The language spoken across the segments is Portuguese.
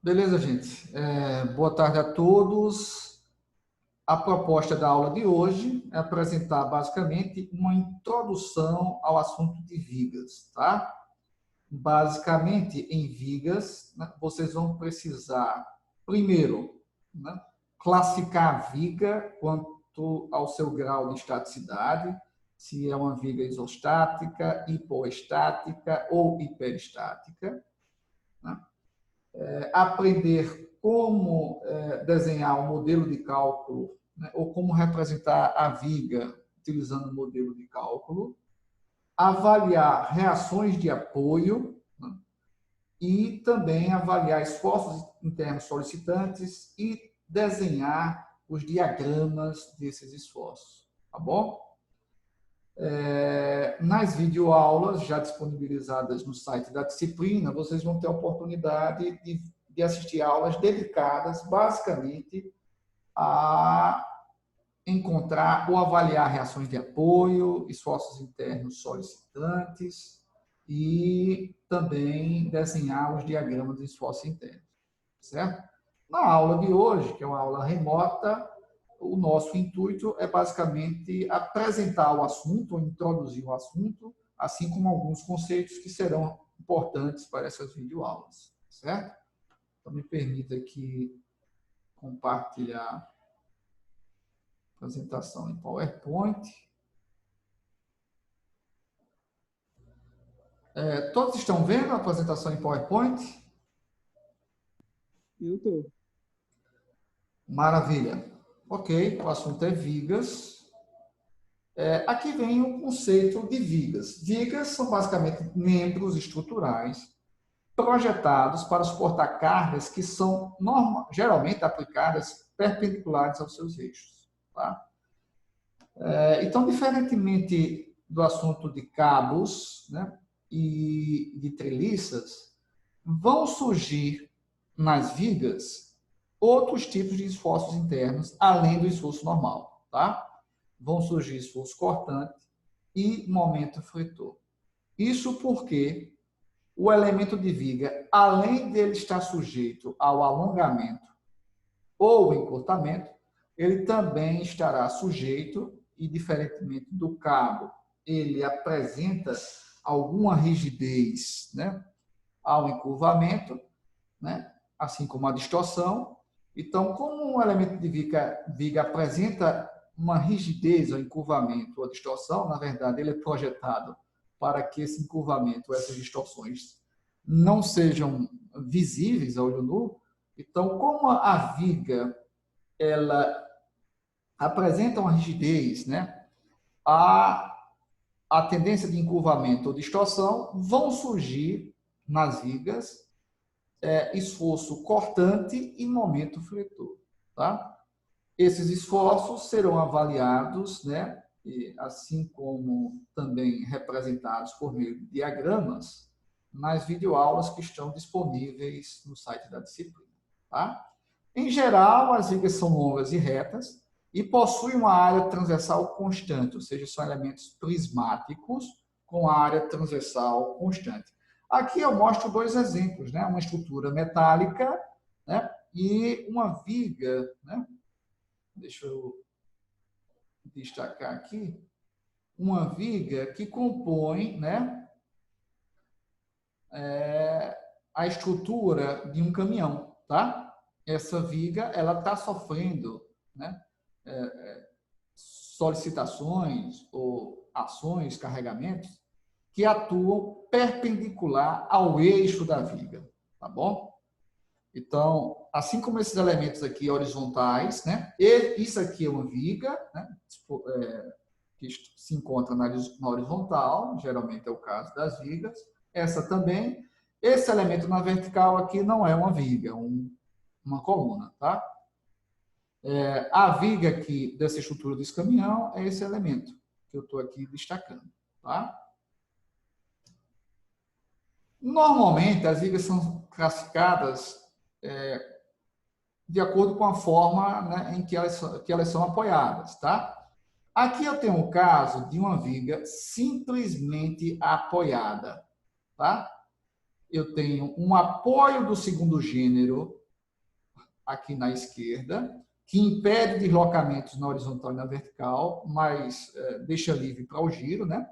Beleza, gente? Boa tarde a todos. A proposta da aula de hoje é apresentar basicamente uma introdução ao assunto de vigas, tá? Basicamente, em vigas, né, vocês vão precisar, primeiro, né, classificar a viga quanto ao seu grau de estaticidade, se é uma viga isostática, hipoestática ou hiperestática, né? Aprender como desenhar um modelo de cálculo, né, ou como representar a viga utilizando o modelo de cálculo, avaliar reações de apoio, né, e também avaliar esforços internos solicitantes e desenhar os diagramas desses esforços, tá bom? Nas videoaulas já disponibilizadas no site da disciplina, vocês vão ter a oportunidade de assistir aulas dedicadas basicamente a encontrar ou avaliar reações de apoio, esforços internos solicitantes e também desenhar os diagramas de esforço interno, certo? Na aula de hoje, que é uma aula remota, o nosso intuito é basicamente apresentar o assunto, ou introduzir o assunto, assim como alguns conceitos que serão importantes para essas videoaulas, certo? Então, me permita aqui compartilhar a apresentação em PowerPoint. Todos estão vendo a apresentação em PowerPoint? Eu tô. Maravilha. Ok, o assunto é vigas. Aqui vem o conceito de vigas. Vigas são basicamente membros estruturais projetados para suportar cargas que são geralmente aplicadas perpendiculares aos seus eixos. Tá? Então, diferentemente do assunto de cabos, né, e de treliças, vão surgir nas vigas outros tipos de esforços internos, além do esforço normal. Tá? Vão surgir esforço cortante e momento fletor. Isso porque o elemento de viga, além dele estar sujeito ao alongamento ou encurtamento, ele também estará sujeito, e diferentemente do cabo, ele apresenta alguma rigidez, né, ao encurvamento, né, assim como a distorção. Então, como o elemento de viga apresenta uma rigidez ao encurvamento ou a distorção, na verdade, ele é projetado para que esse encurvamento, essas distorções, não sejam visíveis a olho nu. Então, como a viga ela apresenta uma rigidez, né, a tendência de encurvamento ou distorção vão surgir nas vigas esforço cortante e momento fletor. Tá? Esses esforços serão avaliados, né, assim como também representados por meio de diagramas, nas videoaulas que estão disponíveis no site da disciplina. Tá? Em geral, as vigas são longas e retas e possuem uma área transversal constante, ou seja, são elementos prismáticos com área transversal constante. Aqui eu mostro dois exemplos, né? Uma estrutura metálica, né, e uma viga, né? Deixa eu destacar aqui, uma viga que compõe, né, a estrutura de um caminhão, tá? Essa viga, ela está sofrendo, né, solicitações ou ações, carregamentos que atuam perpendicular ao eixo da viga, tá bom? Então, assim como esses elementos aqui horizontais, né? E isso aqui é uma viga, né, que se encontra na horizontal, geralmente é o caso das vigas. Essa também. Esse elemento na vertical aqui não é uma viga, é uma coluna, tá? A viga aqui dessa estrutura desse caminhão é esse elemento que eu estou aqui destacando, tá? Normalmente, as vigas são classificadas de acordo com a forma, né, em que elas são apoiadas, tá? Aqui eu tenho um caso de uma viga simplesmente apoiada, tá? eu tenho um apoio do segundo gênero aqui na esquerda, que impede deslocamentos na horizontal e na vertical, mas deixa livre para o giro, né?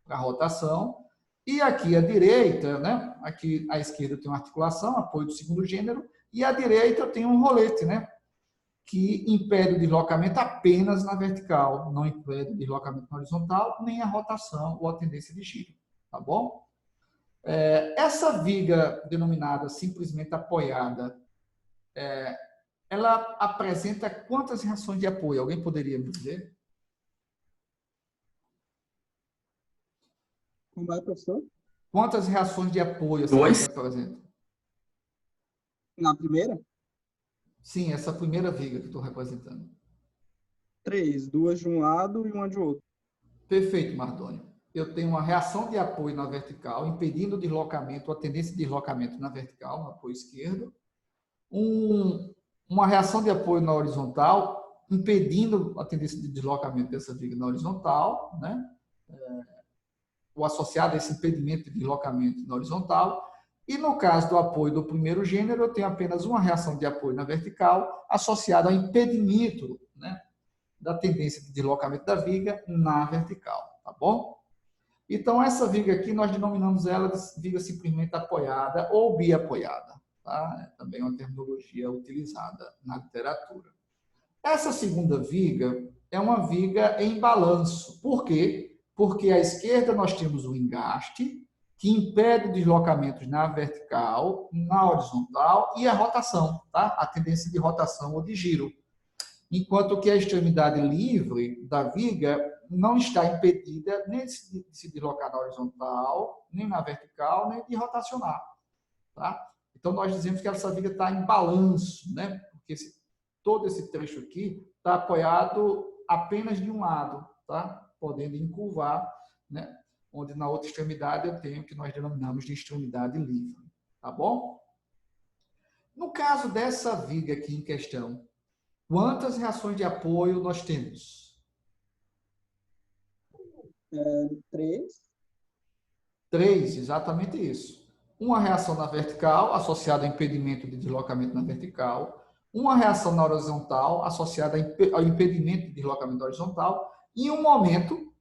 Para a rotação. E aqui à direita, né? Aqui à esquerda eu tenho uma articulação, apoio do segundo gênero, e à direita eu tenho um rolete, né? Que impede o deslocamento apenas na vertical, não impede o deslocamento na horizontal, nem a rotação ou a tendência de giro, tá bom? Essa viga denominada simplesmente apoiada, ela apresenta quantas reações de apoio? Alguém poderia me dizer? Como vai, professor? Quantas reações de apoio essa viga apresenta? Na primeira? Sim, essa primeira viga que estou representando. 3, 2 de um lado e uma de outro. Perfeito, Mardônio. Eu tenho uma reação de apoio na vertical, impedindo o deslocamento, a tendência de deslocamento na vertical, no apoio esquerdo. Uma reação de apoio na horizontal, impedindo a tendência de deslocamento dessa viga na horizontal, né? O associado a esse impedimento de deslocamento na horizontal. E no caso do apoio do primeiro gênero, eu tenho apenas uma reação de apoio na vertical, associada ao impedimento, né, da tendência de deslocamento da viga na vertical, tá bom? Então, essa viga aqui, nós denominamos ela de viga simplesmente apoiada ou biapoiada, tá? É também uma terminologia utilizada na literatura. Essa segunda viga é uma viga em balanço. Por quê? Porque à esquerda nós temos o engaste, que impede deslocamentos na vertical, na horizontal e a rotação, tá? A tendência de rotação ou de giro. Enquanto que a extremidade livre da viga não está impedida nem de se deslocar na horizontal, nem na vertical, nem de rotacionar, tá? Então, nós dizemos que essa viga está em balanço, né? Porque todo esse trecho aqui está apoiado apenas de um lado, tá? Podendo encurvar, né? Onde na outra extremidade eu tenho o que nós denominamos de extremidade livre, tá bom? No caso dessa viga aqui em questão, quantas reações de apoio nós temos? 3. 3, exatamente isso. Uma reação na vertical, associada ao impedimento de deslocamento na vertical. Uma reação na horizontal, associada ao impedimento de deslocamento horizontal. E um momento,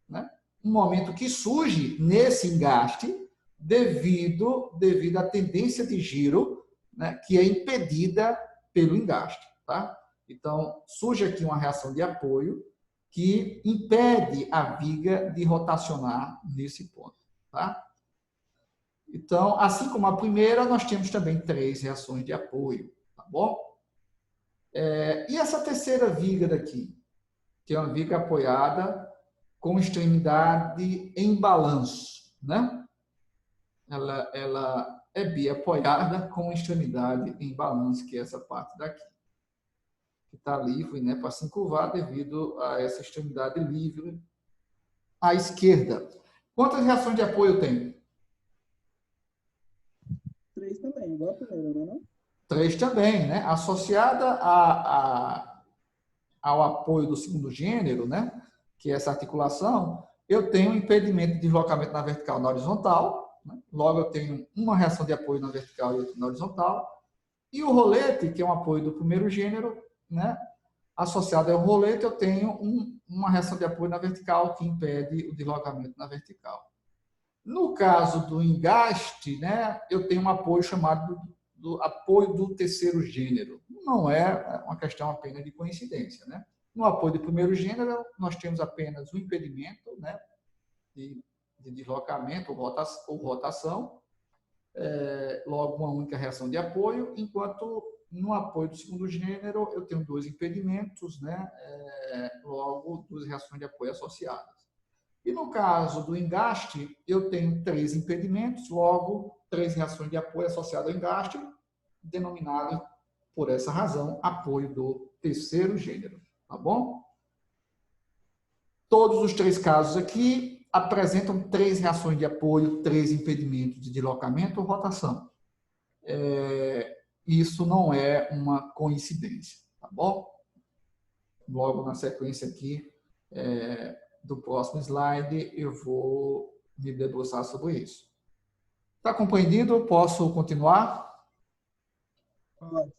né, um momento que surge nesse engaste devido à tendência de giro, né, que é impedida pelo engaste, tá? Então, surge aqui uma reação de apoio que impede a viga de rotacionar nesse ponto, tá? Então, assim como a primeira, nós temos também 3 reações de apoio, tá bom? E essa terceira viga daqui, que é uma viga apoiada com extremidade em balanço, né? Ela é biapoiada com extremidade em balanço, que é essa parte daqui, que está livre, né, para se encurvar devido a essa extremidade livre à esquerda. Quantas reações de apoio tem? 3 também, igual a primeira, não é? 3 também, né? Associada ao apoio do segundo gênero, né? Que é essa articulação, eu tenho um impedimento de deslocamento na vertical e na horizontal, né? Logo eu tenho uma reação de apoio na vertical e outra na horizontal. E o rolete, que é um apoio do primeiro gênero, né? Associado ao rolete, eu tenho uma reação de apoio na vertical que impede o deslocamento na vertical. No caso do engaste, né, eu tenho um apoio chamado do apoio do terceiro gênero. Não é uma questão apenas de coincidência, né? No apoio do primeiro gênero, nós temos apenas o impedimento, né, de deslocamento ou rotação, logo uma única reação de apoio, enquanto no apoio do segundo gênero eu tenho 2 impedimentos, né, logo 2 reações de apoio associadas. E no caso do engaste, eu tenho 3 impedimentos, logo 3 reações de apoio associadas ao engaste, denominado, por essa razão, apoio do terceiro gênero. Tá bom? Todos os 3 casos aqui apresentam 3 reações de apoio, 3 impedimentos de deslocamento ou rotação. Isso não é uma coincidência. Tá bom? Logo na sequência aqui, do próximo slide, eu vou me debruçar sobre isso. Está compreendido? Posso continuar? Pode.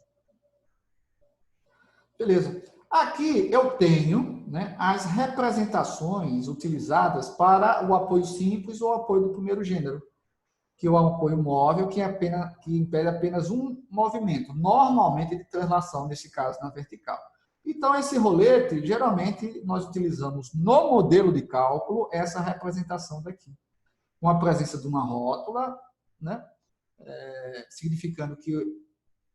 Beleza. Aqui eu tenho, né, as representações utilizadas para o apoio simples ou apoio do primeiro gênero, que é o apoio móvel, que impede apenas um movimento, normalmente de translação, nesse caso, na vertical. Então, esse rolete, geralmente, nós utilizamos no modelo de cálculo essa representação daqui, com a presença de uma rótula, né, significando que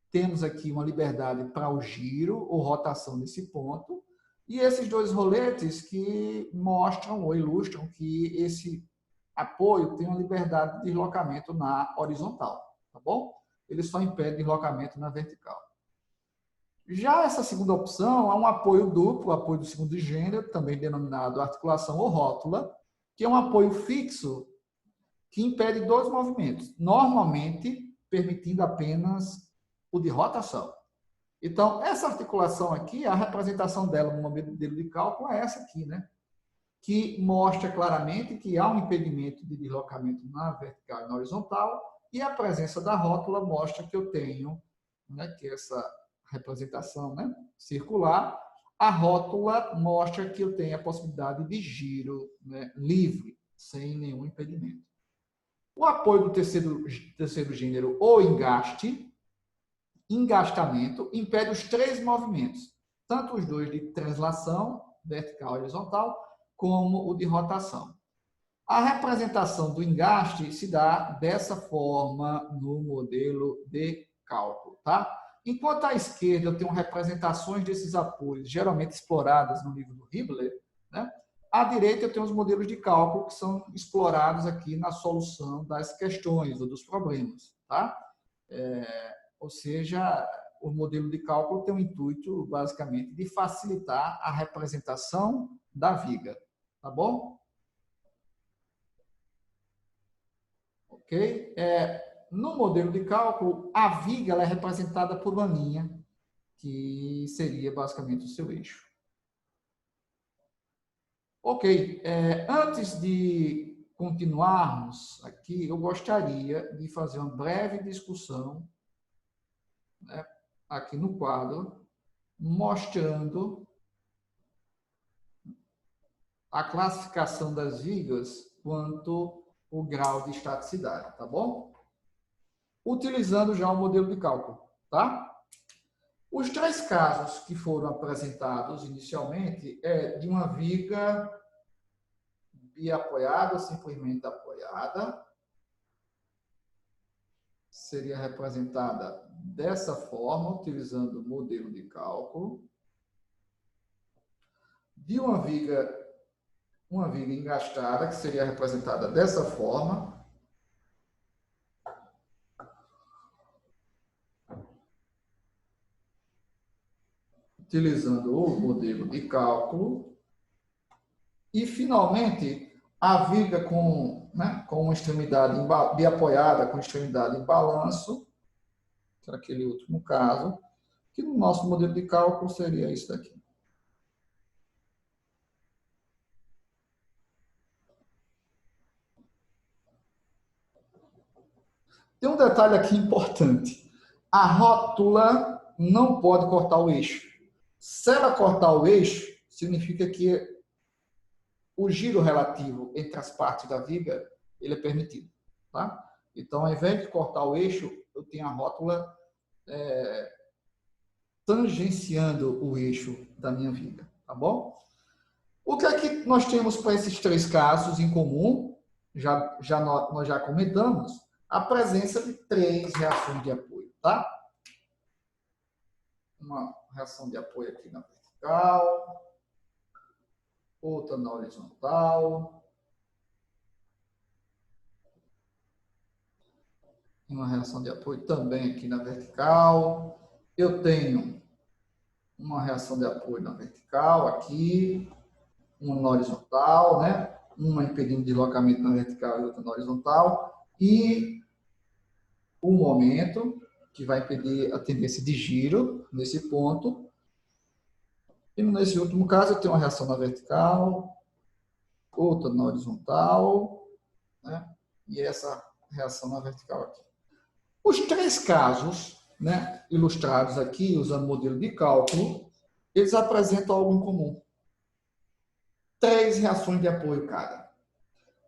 temos aqui uma liberdade para o giro ou rotação nesse ponto, e esses dois roletes que mostram ou ilustram que esse apoio tem uma liberdade de deslocamento na horizontal, tá bom? Ele só impede deslocamento na vertical. Já essa segunda opção é um apoio duplo, apoio do segundo gênero, também denominado articulação ou rótula, que é um apoio fixo que impede dois movimentos, normalmente permitindo apenas o de rotação. Então, essa articulação aqui, a representação dela no modelo de cálculo é essa aqui, né? Que mostra claramente que há um impedimento de deslocamento na vertical e na horizontal, e a presença da rótula mostra que eu tenho, né, que essa representação, né, circular, a rótula mostra que eu tenho a possibilidade de giro, né, livre, sem nenhum impedimento. O apoio do terceiro gênero ou engastamento, impede os três movimentos, tanto os dois de translação, vertical e horizontal, como o de rotação. A representação do engaste se dá dessa forma no modelo de cálculo, tá? Enquanto à esquerda eu tenho representações desses apoios, geralmente exploradas no livro do Hibbeler, né? À direita eu tenho os modelos de cálculo que são explorados aqui na solução das questões ou dos problemas, tá? Ou seja, o modelo de cálculo tem o intuito, basicamente, de facilitar a representação da viga, tá bom? Ok? No modelo de cálculo, a viga ela é representada por uma linha, que seria basicamente o seu eixo. Ok, antes de continuarmos aqui, eu gostaria de fazer uma breve discussão, né, aqui no quadro, mostrando a classificação das vigas quanto o grau de estaticidade, tá bom? Utilizando já o modelo de cálculo, tá? Os três casos que foram apresentados inicialmente é de uma viga biapoiada, simplesmente apoiada, seria representada dessa forma, utilizando o modelo de cálculo, de uma viga engastada, que seria representada dessa forma, utilizando o modelo de cálculo, e, finalmente, a viga com uma extremidade biapoiada, com extremidade em balanço, que é aquele último caso, que no nosso modelo de cálculo seria isso daqui. Tem um detalhe aqui importante. A rótula não pode cortar o eixo. Se ela cortar o eixo, significa que o giro relativo entre as partes da viga ele é permitido. Tá? Então, ao invés de cortar o eixo, eu tenho a rótula tangenciando o eixo da minha viga. Tá bom? O que é que nós temos para esses três casos em comum? Nós já comentamos a presença de três reações de apoio. Tá? Uma reação de apoio aqui na vertical, outra na horizontal, uma reação de apoio também aqui na vertical. Eu tenho uma reação de apoio na vertical aqui, uma na horizontal, né? Uma impedindo deslocamento na vertical e outra na horizontal, e o momento, que vai impedir a tendência de giro nesse ponto. E nesse último caso, eu tenho uma reação na vertical, outra na horizontal, né? E essa reação na vertical aqui. Os três casos, né, ilustrados aqui, usando o modelo de cálculo, eles apresentam algo em comum. 3 reações de apoio cada.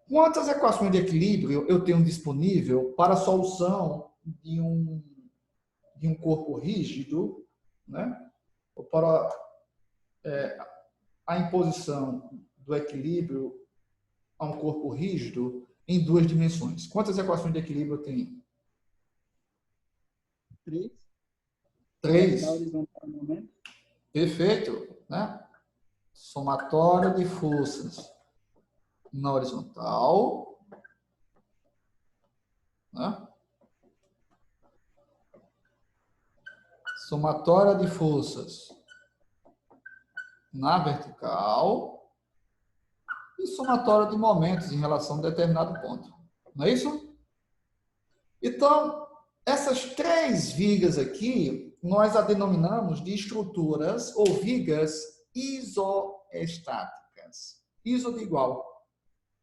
Quantas equações de equilíbrio eu tenho disponível para a solução de um corpo rígido, né, ou para a imposição do equilíbrio a um corpo rígido em 2 dimensões? Quantas equações de equilíbrio eu tenho? 3. 3. Na horizontal, momento. Perfeito, né? Somatório de forças na horizontal, né? Somatória de forças na vertical e somatória de momentos em relação a um determinado ponto. Não é isso? Então, essas 3 vigas aqui, nós a denominamos de estruturas ou vigas isoestáticas. Iso de igual,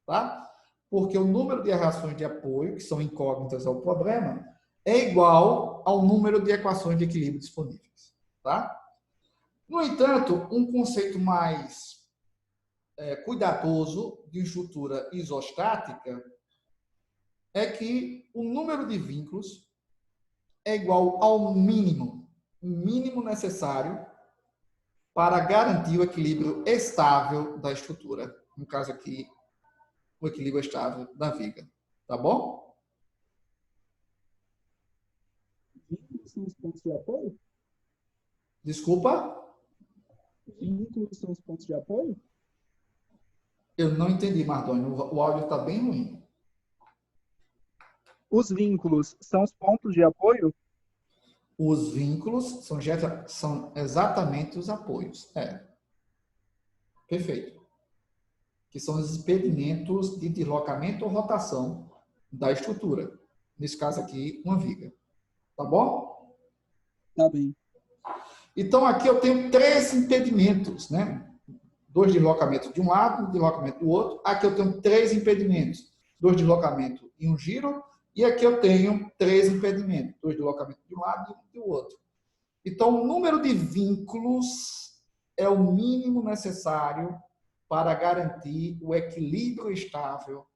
tá? Porque o número de reações de apoio, que são incógnitas ao problema, é igual ao número de equações de equilíbrio disponíveis, tá? No entanto, um conceito mais cuidadoso de estrutura isostática é que o número de vínculos é igual ao mínimo necessário para garantir o equilíbrio estável da estrutura. No caso aqui, o equilíbrio estável da viga. Tá bom? Vínculos são os pontos de apoio? Desculpa? Vínculos são os pontos de apoio? Eu não entendi, Mardônio. O áudio está bem ruim. Os vínculos são os pontos de apoio? Os vínculos são exatamente os apoios. Perfeito. Que são os impedimentos de deslocamento ou rotação da estrutura. Nesse caso aqui, uma viga. Tá bom? Tá bem. Então, aqui eu tenho 3 impedimentos, né? 2 deslocamentos de um lado, 1 deslocamento do outro. Aqui eu tenho 3 impedimentos. 2 deslocamentos e um giro. E aqui eu tenho 3 impedimentos. 2 deslocamentos de um lado e do outro. Então, o número de vínculos é o mínimo necessário para garantir o equilíbrio estável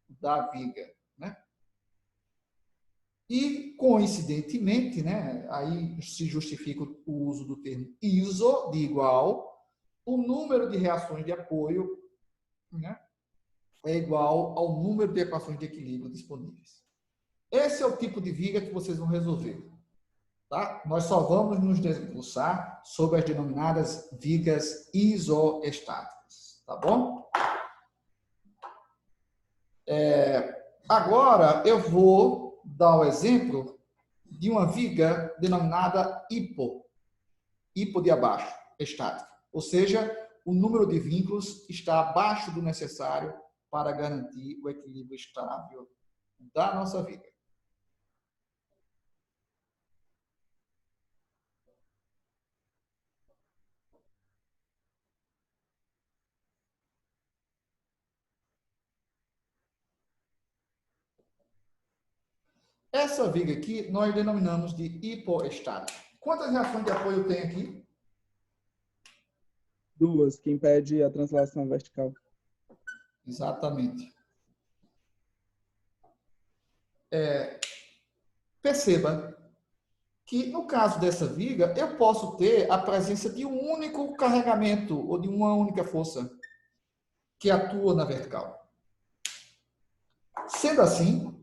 da viga, né? E, coincidentemente, né, aí se justifica o uso do termo iso, de igual, o número de reações de apoio, né, é igual ao número de equações de equilíbrio disponíveis. Esse é o tipo de viga que vocês vão resolver. Tá? Nós só vamos nos debruçar sobre as denominadas vigas isoestáticas. Tá bom? Agora eu vou dar o exemplo de uma viga denominada hipo de abaixo, estática. Ou seja, o número de vínculos está abaixo do necessário para garantir o equilíbrio estável da nossa viga. Essa viga aqui nós denominamos de hipoestática. Quantas reações de apoio tem aqui? 2, que impede a translação vertical. Exatamente. Perceba que, no caso dessa viga, eu posso ter a presença de um único carregamento ou de uma única força que atua na vertical. Sendo assim,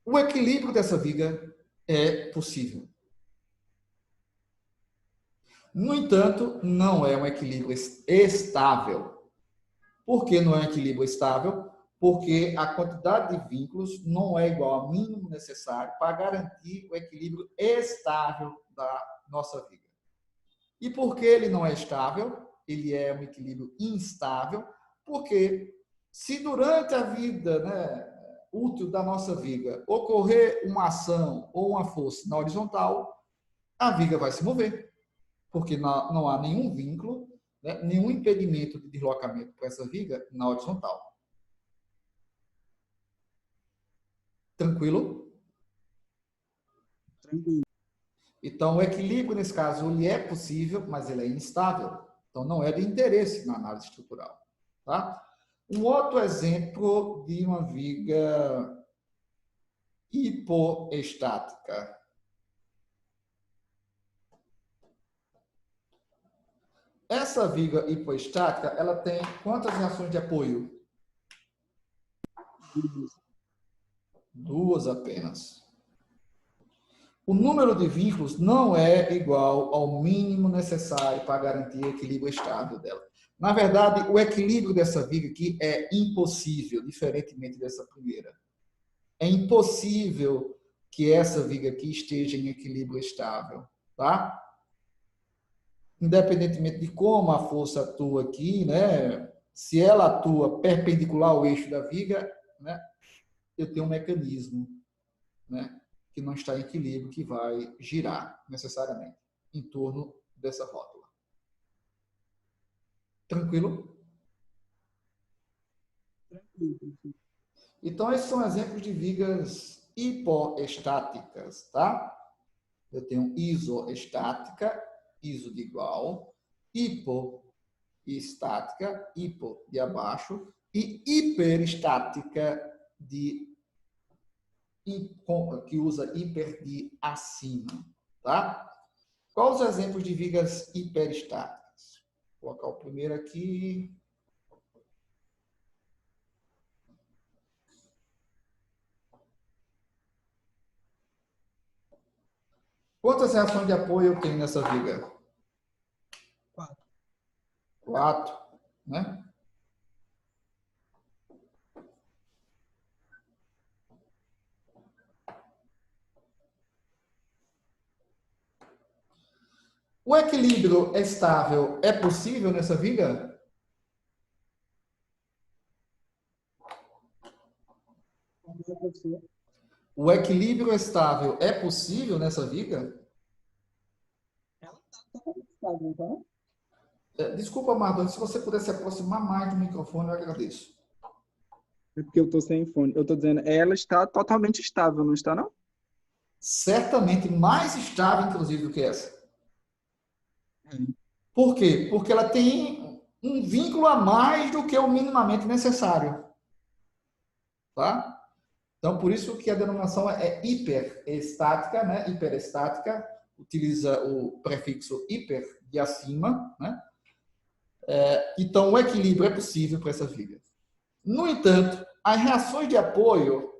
o equilíbrio dessa viga é possível. No entanto, não é um equilíbrio estável. Por que não é um equilíbrio estável? Porque a quantidade de vínculos não é igual ao mínimo necessário para garantir o equilíbrio estável da nossa viga. E por que ele não é estável? Ele é um equilíbrio instável, porque se durante a vida, né, útil da nossa viga ocorrer uma ação ou uma força na horizontal, a viga vai se mover, porque não há nenhum vínculo, né, nenhum impedimento de deslocamento para essa viga na horizontal. Tranquilo? Tranquilo. Então, o equilíbrio, nesse caso, ele é possível, mas ele é instável. Então, não é de interesse na análise estrutural. Tá? Um outro exemplo de uma viga hipoestática. Essa viga hipoestática, ela tem quantas reações de apoio? Duas apenas. O número de vínculos não é igual ao mínimo necessário para garantir o equilíbrio estável dela. Na verdade, o equilíbrio dessa viga aqui é impossível, diferentemente dessa primeira. É impossível que essa viga aqui esteja em equilíbrio estável, tá? Independentemente de como a força atua aqui, né? Se ela atua perpendicular ao eixo da viga, né? Eu tenho um mecanismo, né? Que não está em equilíbrio, que vai girar necessariamente em torno dessa rótula. Tranquilo? Tranquilo. Então, esses são exemplos de vigas hipoestáticas, tá? Eu tenho isoestática, iso de igual, hipoestática, hipo de abaixo, e hiperestática que usa hiper de acima, tá? Quais os exemplos de vigas hiperestáticas? Vou colocar o primeiro aqui. Quantas reações de apoio eu tenho nessa viga? 4. 4, né? O equilíbrio estável é possível nessa viga? O equilíbrio estável é possível nessa viga? Ela está totalmente estável, então? Desculpa, Mardoni, se você puder se aproximar mais do microfone, eu agradeço. É porque eu estou sem fone. Eu estou dizendo, ela está totalmente estável, não está, não? Certamente mais estável, inclusive, do que essa. É. Por quê? Porque ela tem um vínculo a mais do que o minimamente necessário. Tá? Então, por isso que a denominação é hiperestática, né? Hiperestática, utiliza o prefixo hiper, de acima, né? Então, o equilíbrio é possível para essa viga. No entanto, as reações de apoio,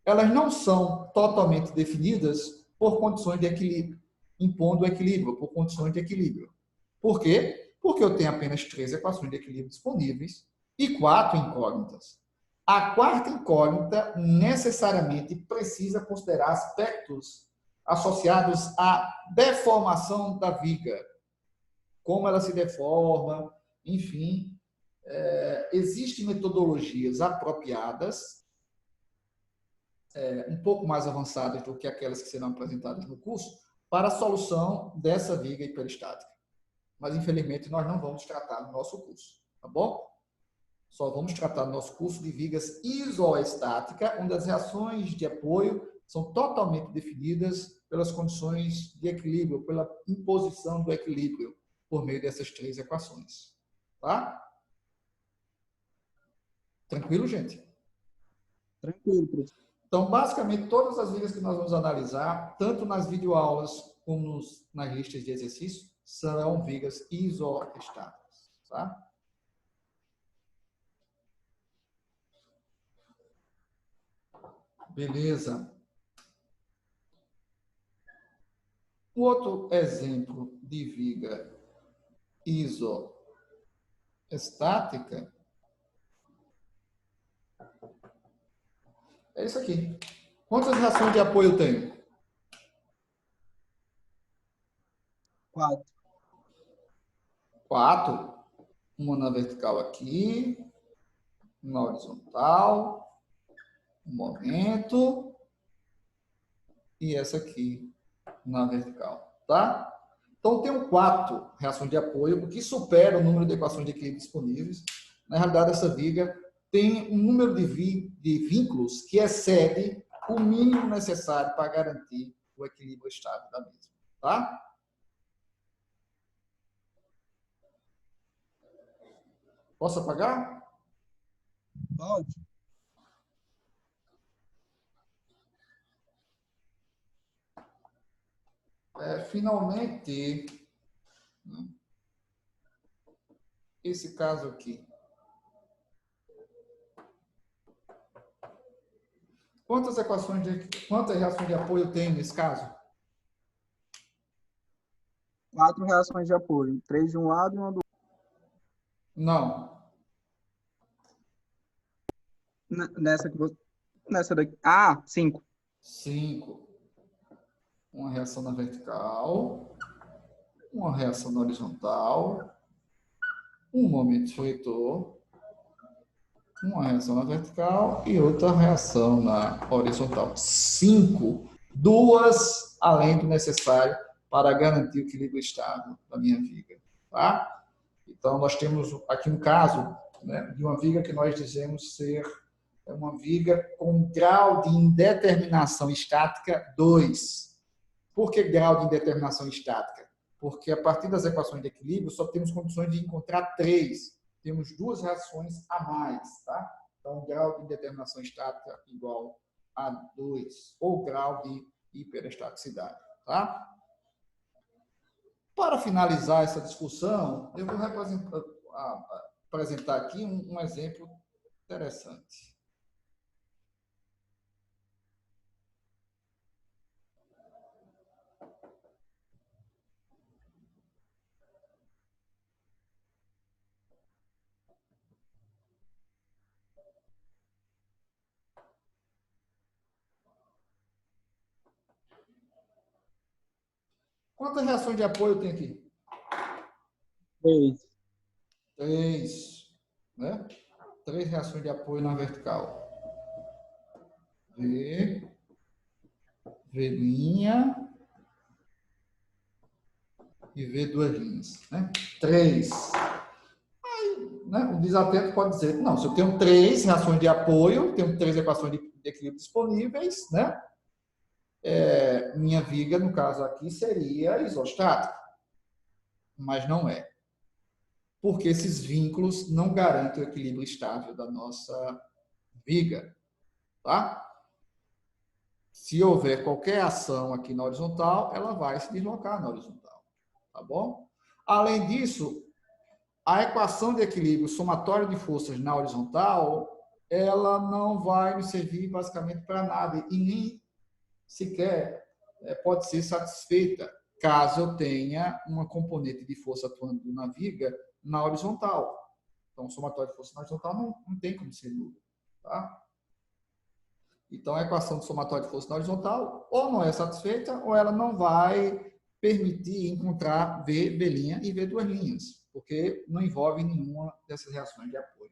elas não são totalmente definidas por condições de equilíbrio, impondo o equilíbrio, por condições de equilíbrio. Por quê? Porque eu tenho apenas 3 equações de equilíbrio disponíveis e 4 incógnitas. A quarta incógnita necessariamente precisa considerar aspectos associados à deformação da viga, como ela se deforma, enfim. Existem metodologias apropriadas, um pouco mais avançadas do que aquelas que serão apresentadas no curso, para a solução dessa viga hiperestática. Mas, infelizmente, nós não vamos tratar no nosso curso, tá bom? Só vamos tratar no nosso curso de vigas isoestática, onde as reações de apoio são totalmente definidas pelas condições de equilíbrio, pela imposição do equilíbrio, por meio dessas 3 equações. Tá? Tranquilo, gente? Tranquilo, professor. Então, basicamente, todas as vigas que nós vamos analisar, tanto nas videoaulas como nas listas de exercícios, serão vigas isoestáticas. Tá? Beleza. Um outro exemplo de viga isoestática é isso aqui. Quantas reações de apoio eu tenho? 4. 4. Uma na vertical aqui, uma horizontal, um momento, e essa aqui na vertical, tá? Então, eu tenho 4 reações de apoio, o que supera o número de equações de equilíbrio disponíveis. Na realidade, essa viga tem um número de vínculos que excede o mínimo necessário para garantir o equilíbrio estável da mesma. Tá? Posso apagar? Pode. Finalmente, esse caso aqui. Quantas reações de apoio tem nesse caso? 4 reações de apoio. 3 de um lado e uma do outro. Não. Nessa daqui. Ah, 5. 5. Uma reação na vertical, uma reação na horizontal, um momento fleitor, uma reação na vertical e outra reação na horizontal. 5. 2 além do necessário para garantir o equilíbrio estável da minha viga. Tá? Então, nós temos aqui um caso, né, de uma viga que nós dizemos ser uma viga com grau de indeterminação estática 2. Por que grau de indeterminação estática? Porque a partir das equações de equilíbrio só temos condições de encontrar 3. Temos 2 reações a mais. Tá? Então, grau de indeterminação estática igual a 2, ou grau de hiperestaticidade. Tá? Para finalizar essa discussão, eu vou apresentar aqui um exemplo interessante. Quantas reações de apoio tem aqui? 3. 3. Né? 3 reações de apoio na vertical. V, V' e V duas linhas. Né? 3. Aí, né, o desatento pode dizer, não, se eu tenho 3 reações de apoio, tenho 3 equações de equilíbrio disponíveis, né? Minha viga, no caso aqui, seria isostática. Mas não é. Porque esses vínculos não garantem o equilíbrio estável da nossa viga. Tá? Se houver qualquer ação aqui na horizontal, ela vai se deslocar na horizontal. Tá bom? Além disso, a equação de equilíbrio somatório de forças na horizontal, ela não vai nos servir basicamente para nada e nem sequer pode ser satisfeita caso eu tenha uma componente de força atuando na viga na horizontal. Então, o somatório de força na horizontal não tem como ser nulo. Tá? Então, a equação do somatório de força na horizontal ou não é satisfeita ou ela não vai permitir encontrar V, B' e V duas linhas, porque não envolve nenhuma dessas reações de apoio.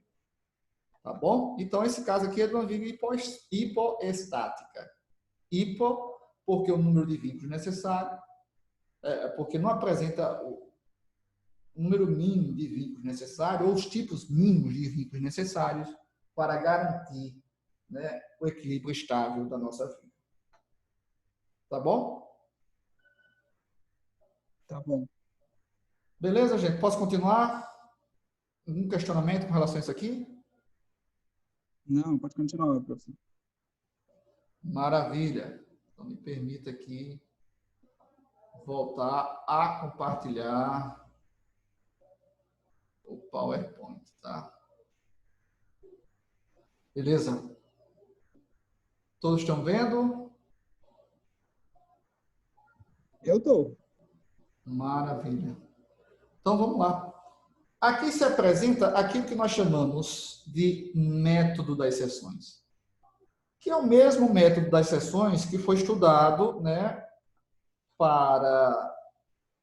Tá bom? Então, esse caso aqui é de uma viga hipoestática. Hipo, porque o número de vínculos necessário, porque não apresenta o número mínimo de vínculos necessário ou os tipos mínimos de vínculos necessários para garantir, né, o equilíbrio estável da nossa vida. Tá bom? Tá bom. Beleza, gente? Posso continuar? Algum questionamento com relação a isso aqui? Não, pode continuar, professor. Maravilha. Então, me permita aqui voltar a compartilhar o PowerPoint, tá? Beleza? Todos estão vendo? Eu tô. Maravilha. Então, vamos lá. Aqui se apresenta aquilo que nós chamamos de método das seções, que é o mesmo método das seções que foi estudado, né,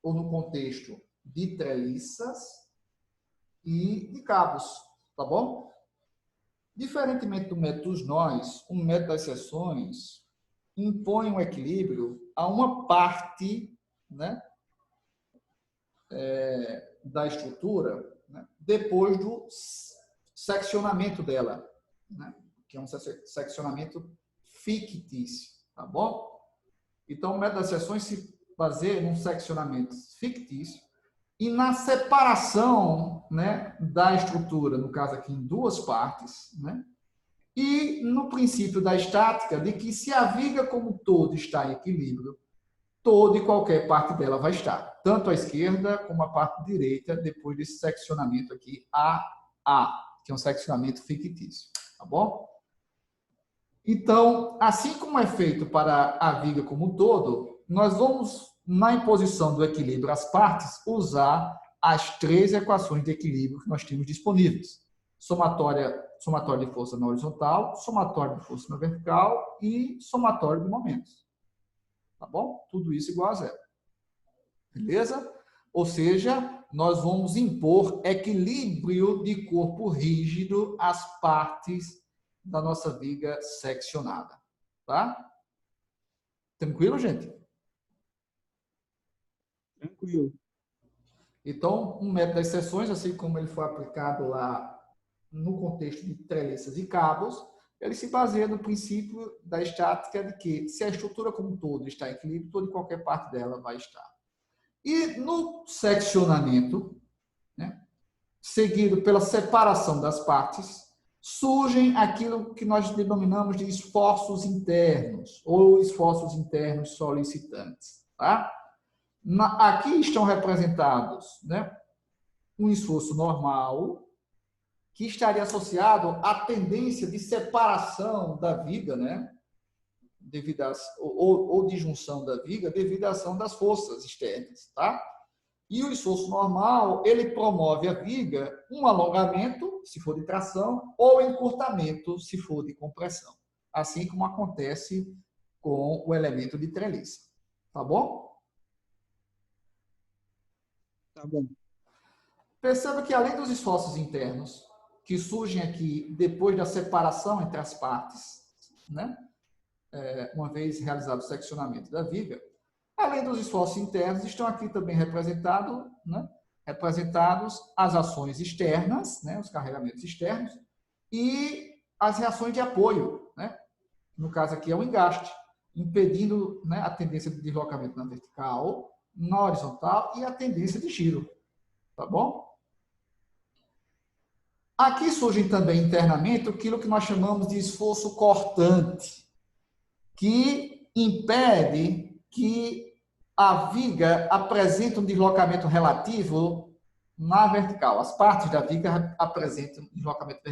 ou no contexto de treliças e de cabos, tá bom? Diferentemente do método dos nós, o método das seções impõe um equilíbrio a uma parte, né, da estrutura, né, depois do seccionamento dela, né, que é um seccionamento fictício, tá bom? Então, o método das seções se baseia num seccionamento fictício e na separação, né, da estrutura, no caso aqui em duas partes, né? E no princípio da estática, de que se a viga como um todo está em equilíbrio, toda e qualquer parte dela vai estar, tanto a esquerda como a parte direita, depois desse seccionamento aqui AA, que é um seccionamento fictício, tá bom? Então, assim como é feito para a viga como um todo, nós vamos, na imposição do equilíbrio às partes, usar as três equações de equilíbrio que nós temos disponíveis. Somatório de força na horizontal, somatório de força na vertical e somatório de momentos. Tá bom? Tudo isso igual a zero. Beleza? Ou seja, nós vamos impor equilíbrio de corpo rígido às partes da nossa viga seccionada. Tá? Tranquilo, gente? Tranquilo. Então, um método das seções, assim como ele foi aplicado lá no contexto de treliças e cabos, ele se baseia no princípio da estática de que, se a estrutura como um todo está em equilíbrio, toda e qualquer parte dela vai estar. E no seccionamento, né, seguido pela separação das partes, surgem aquilo que nós denominamos de esforços internos, ou esforços internos solicitantes. Tá? Aqui estão representados, né, um esforço normal, que estaria associado à tendência de separação da viga, né, devido ou de junção da viga, devido à ação das forças externas. Tá? E o esforço normal, ele promove a viga um alongamento, se for de tração, ou encurtamento, se for de compressão. Assim como acontece com o elemento de treliça. Tá bom? Tá bom. Perceba que, além dos esforços internos, que surgem aqui depois da separação entre as partes, né? Uma vez realizado o seccionamento da viga, além dos esforços internos, estão aqui também representados, né? Representados as ações externas, né? Os carregamentos externos, e as reações de apoio, né? No caso aqui é o engaste, impedindo, né, a tendência de deslocamento na vertical, na horizontal e a tendência de giro. Tá bom? Aqui surge também internamente aquilo que nós chamamos de esforço cortante, que impede que a viga apresente um deslocamento relativo na vertical. As partes da viga apresentam um deslocamento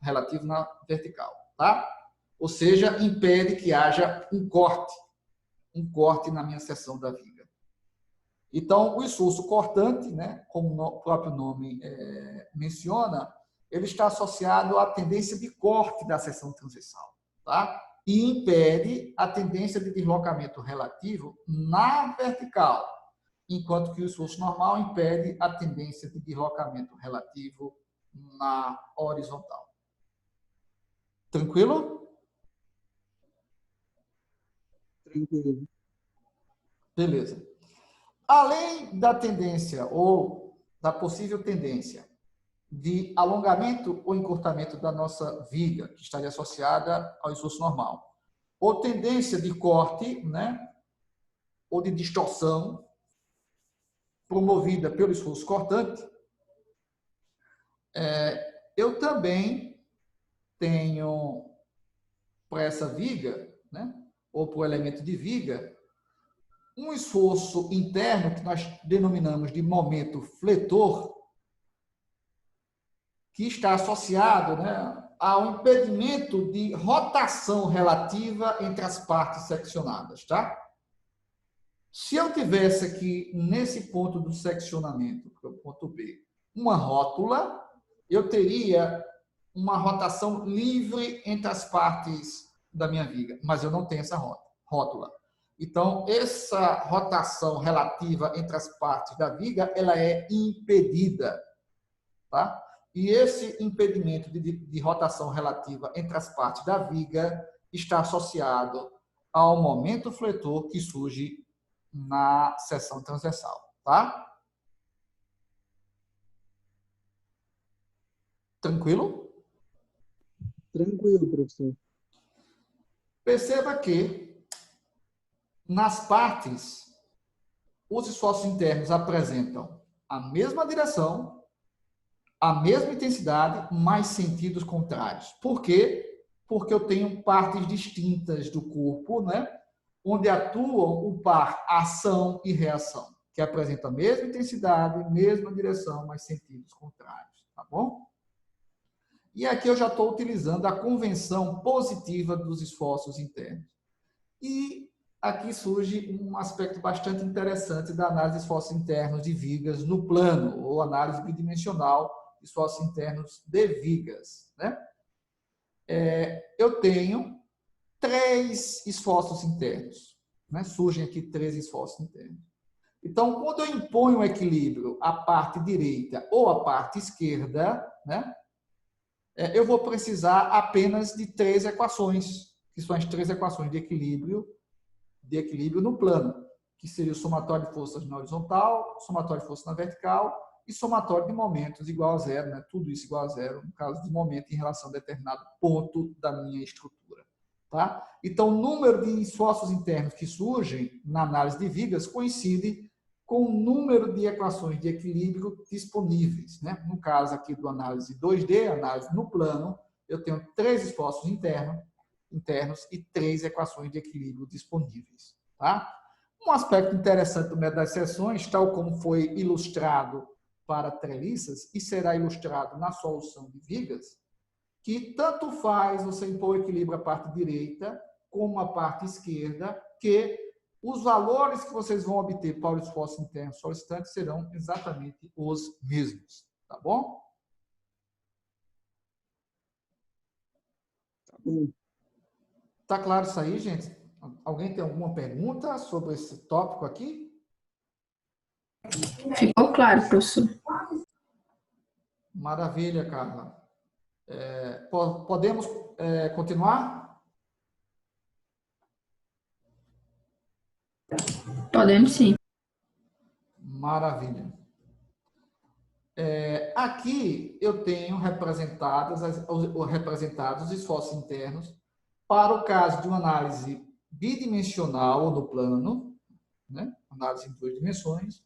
relativo na vertical, tá? Ou seja, impede que haja um corte na minha seção da viga. Então, o esforço cortante, né, como o próprio nome menciona, ele está associado à tendência de corte da seção transversal, tá? E impede a tendência de deslocamento relativo na vertical, enquanto que o esforço normal impede a tendência de deslocamento relativo na horizontal. Tranquilo? Tranquilo. Beleza. Além da tendência ou da possível tendência de alongamento ou encurtamento da nossa viga, que estaria associada ao esforço normal, ou tendência de corte, né, ou de distorção, promovida pelo esforço cortante, eu também tenho para essa viga, né, ou para o elemento de viga, um esforço interno que nós denominamos de momento fletor, que está associado, né, ao impedimento de rotação relativa entre as partes seccionadas, tá? Se eu tivesse aqui, nesse ponto do seccionamento, que é o ponto B, uma rótula, eu teria uma rotação livre entre as partes da minha viga, mas eu não tenho essa rótula. Então, essa rotação relativa entre as partes da viga, ela é impedida, tá? E esse impedimento de rotação relativa entre as partes da viga está associado ao momento fletor que surge na seção transversal, tá? Tranquilo? Tranquilo, professor. Perceba que, nas partes, os esforços internos apresentam a mesma direção, a mesma intensidade, mas sentidos contrários. Por quê? Porque eu tenho partes distintas do corpo, né? Onde atuam o par ação e reação, que apresentam a mesma intensidade, mesma direção, mas sentidos contrários, tá bom? E aqui eu já estou utilizando a convenção positiva dos esforços internos. E aqui surge um aspecto bastante interessante da análise de esforços internos de vigas no plano, ou análise bidimensional de esforços internos de vigas, né? Eu tenho 3 esforços internos, né? Surgem aqui 3 esforços internos. Então, quando eu imponho um equilíbrio à parte direita ou à parte esquerda, né? Eu vou precisar apenas de 3 equações, que são as 3 equações de equilíbrio no plano, que seria o somatório de forças na horizontal, somatório de forças na vertical e somatório de momentos igual a zero, né? Tudo isso igual a zero, no caso de momento em relação a determinado ponto da minha estrutura. Tá? Então, o número de esforços internos que surgem na análise de vigas coincide com o número de equações de equilíbrio disponíveis. Né? No caso aqui do análise 2D, análise no plano, eu tenho 3 esforços internos e 3 equações de equilíbrio disponíveis. Tá? Um aspecto interessante do método das seções, tal como foi ilustrado para treliças e será ilustrado na solução de vigas, que tanto faz você impor o equilíbrio à parte direita como à parte esquerda, que os valores que vocês vão obter para o esforço interno solicitante serão exatamente os mesmos. Tá bom? Tá bom. Tá claro isso aí, gente? Alguém tem alguma pergunta sobre esse tópico aqui? Ficou claro, professor. Maravilha, Carla. Podemos continuar? Podemos sim. Maravilha. Aqui eu tenho representados os esforços internos para o caso de uma análise bidimensional ou no plano, né? Análise em 2 dimensões,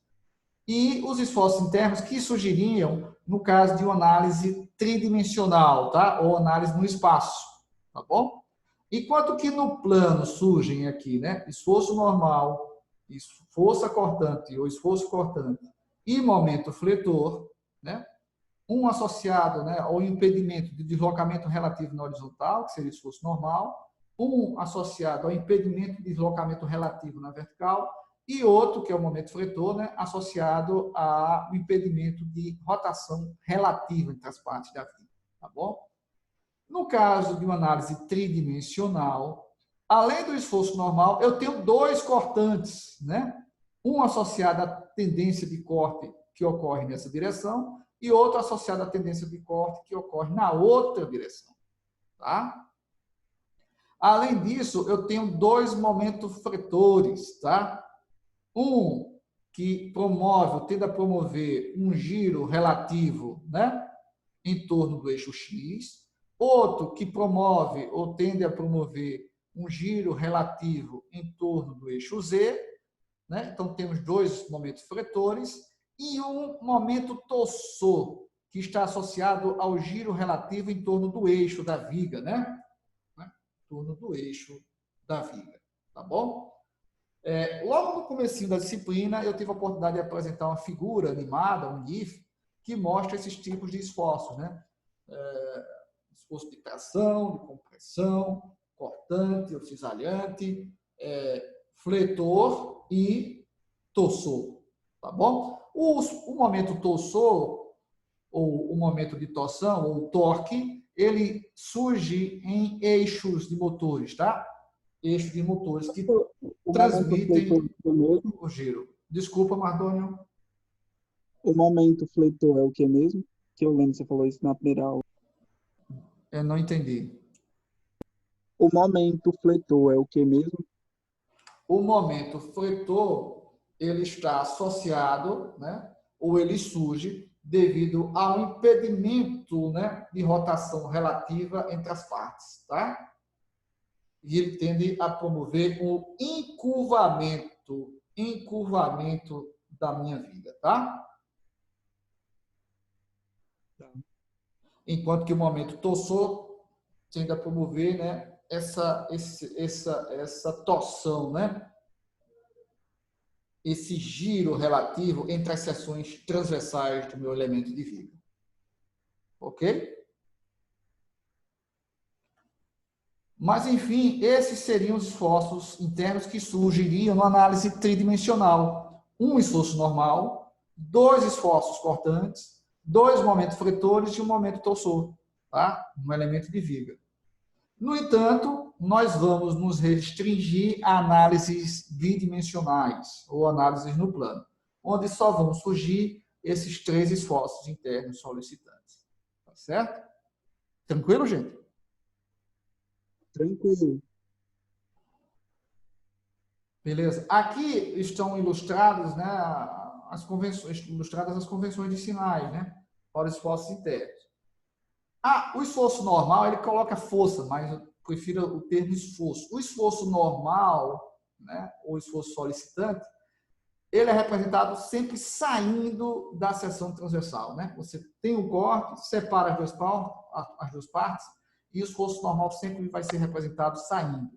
e os esforços internos que surgiriam no caso de uma análise tridimensional, tá? Ou análise no espaço, tá bom? Enquanto que no plano surgem aqui, né? Esforço normal, força cortante ou esforço cortante e momento fletor, né? Um associado, né, ao impedimento de deslocamento relativo na horizontal, que seria o esforço normal, um associado ao impedimento de deslocamento relativo na vertical, e outro, que é o momento fletor, né, associado ao impedimento de rotação relativa entre as partes da viga. Tá bom? No caso de uma análise tridimensional, além do esforço normal, eu tenho 2 cortantes, né? Um associado à tendência de corte que ocorre nessa direção e outro associado à tendência de corte que ocorre na outra direção. Tá? Além disso, eu tenho 2 momentos fletores, tá? Um que tende a promover um giro relativo, né, em torno do eixo X, outro que promove ou tende a promover um giro relativo em torno do eixo Z, né? Então temos 2 momentos fletores e um momento torsor, que está associado ao giro relativo em torno do eixo da viga, né? Em torno do eixo da viga, tá bom? Logo no comecinho da disciplina, eu tive a oportunidade de apresentar uma figura animada, um GIF, que mostra esses tipos de esforços, né? Esforço de tração, de compressão, cortante ou cisalhante, fletor e torsor, tá bom? O momento torsor, ou o momento de torção, ou torque, ele surge em eixos de motores, tá? Eixos de motores que transmitem o giro. Desculpa, Mardônio. O momento fletor é o que mesmo? Que eu lembro que você falou isso na primeira aula. Eu não entendi. O momento fletor é o que mesmo? O momento fletor, ele está associado, né, ou ele surge devido ao impedimento, né, de rotação relativa entre as partes, tá? e ele tende a promover o encurvamento da minha viga, tá? Enquanto que o momento torsor tende a promover, né, essa torção, né? Esse giro relativo entre as seções transversais do meu elemento de viga. Ok? Mas, enfim, esses seriam os esforços internos que surgiriam na análise tridimensional. Um esforço normal, dois esforços cortantes, dois momentos fletores e um momento torsor, tá? Um elemento de viga. No entanto, nós vamos nos restringir a análises bidimensionais, ou análises no plano, onde só vão surgir esses três esforços internos solicitantes. Tá certo? Tranquilo, gente? Tranquilo. Beleza. Aqui estão ilustradas, né, as convenções de sinais, né, para os esforços internos. O esforço normal, ele coloca força, mas eu prefiro o termo esforço. O esforço normal, né, ou esforço solicitante, ele é representado sempre saindo da seção transversal, né? Você tem o corte, separa as duas partes, e o esforço normal sempre vai ser representado saindo.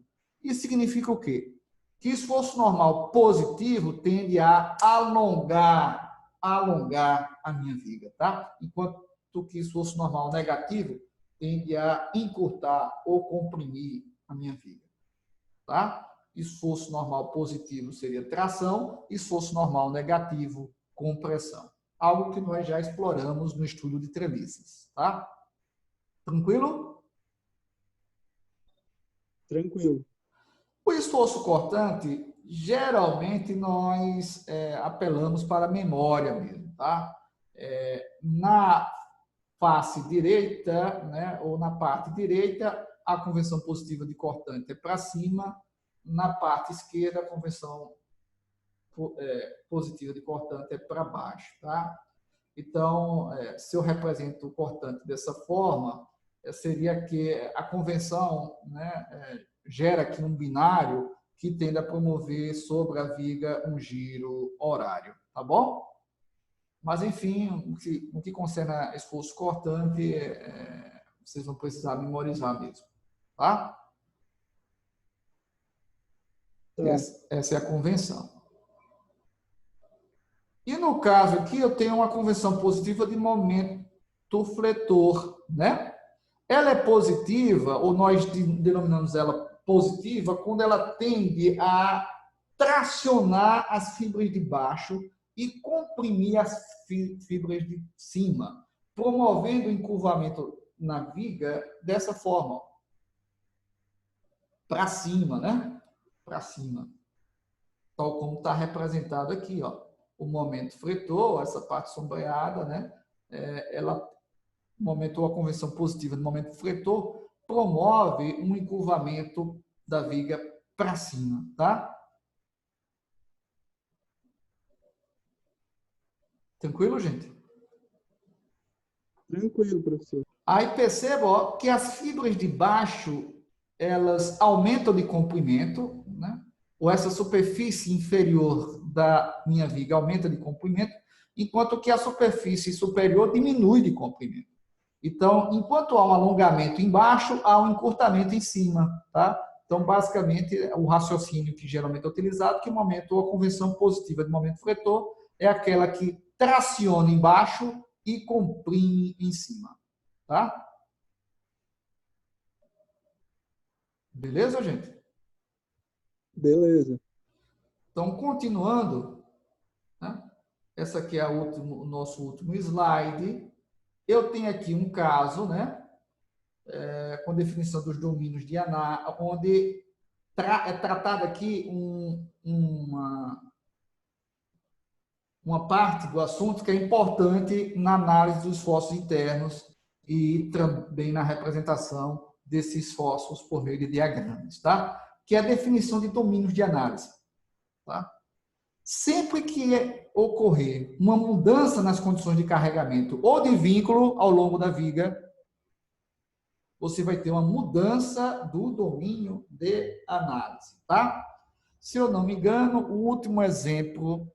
Isso significa o quê? Que esforço normal positivo tende a alongar a minha viga, tá? Enquanto que esforço normal negativo tende a encurtar ou comprimir a minha viga, tá? Esforço normal positivo seria tração, esforço normal negativo, compressão. Algo que nós já exploramos no estudo de treliçes, tá? Tranquilo? Tranquilo. O esforço cortante, geralmente nós apelamos para a memória mesmo, tá? Na face direita, né, ou na parte direita, a convenção positiva de cortante é para cima, na parte esquerda, a convenção positiva de cortante é para baixo, tá? Então, se eu represento o cortante dessa forma, seria que a convenção, né, gera aqui um binário que tende a promover sobre a viga um giro horário, tá bom? Mas, enfim, no que concerne a esforço cortante, vocês vão precisar memorizar mesmo, tá? Essa é a convenção. E no caso aqui, eu tenho uma convenção positiva de momento fletor, né? Ela é positiva, ou nós denominamos ela positiva, quando ela tende a tracionar as fibras de baixo e comprimir as fibras de cima, promovendo o encurvamento na viga dessa forma, para cima, né? Para cima. Tal como está representado aqui, ó. O momento fletor, essa parte sombreada, né? Ela momentou a convenção positiva no momento fletor, promove um encurvamento da viga para cima, tá? Tranquilo, gente? Tranquilo, professor. Aí perceba, ó, que as fibras de baixo, elas aumentam de comprimento, né? Ou essa superfície inferior da minha viga aumenta de comprimento, enquanto que a superfície superior diminui de comprimento. Então, enquanto há um alongamento embaixo, há um encurtamento em cima, tá? Então, basicamente, o raciocínio que geralmente é utilizado, que o momento, ou a convenção positiva de momento fletor, é aquela que traciona embaixo e comprime em cima, tá? Beleza, gente? Beleza. Então, continuando, né? Essa aqui é o nosso último slide. Eu tenho aqui um caso, né? Com definição dos domínios de análise, onde é tratado aqui uma parte do assunto que é importante na análise dos esforços internos e também na representação desses esforços por meio de diagramas, tá? Que é a definição de domínios de análise, tá? Sempre que ocorrer uma mudança nas condições de carregamento ou de vínculo ao longo da viga, você vai ter uma mudança do domínio de análise, tá? Se eu não me engano, o último exemplo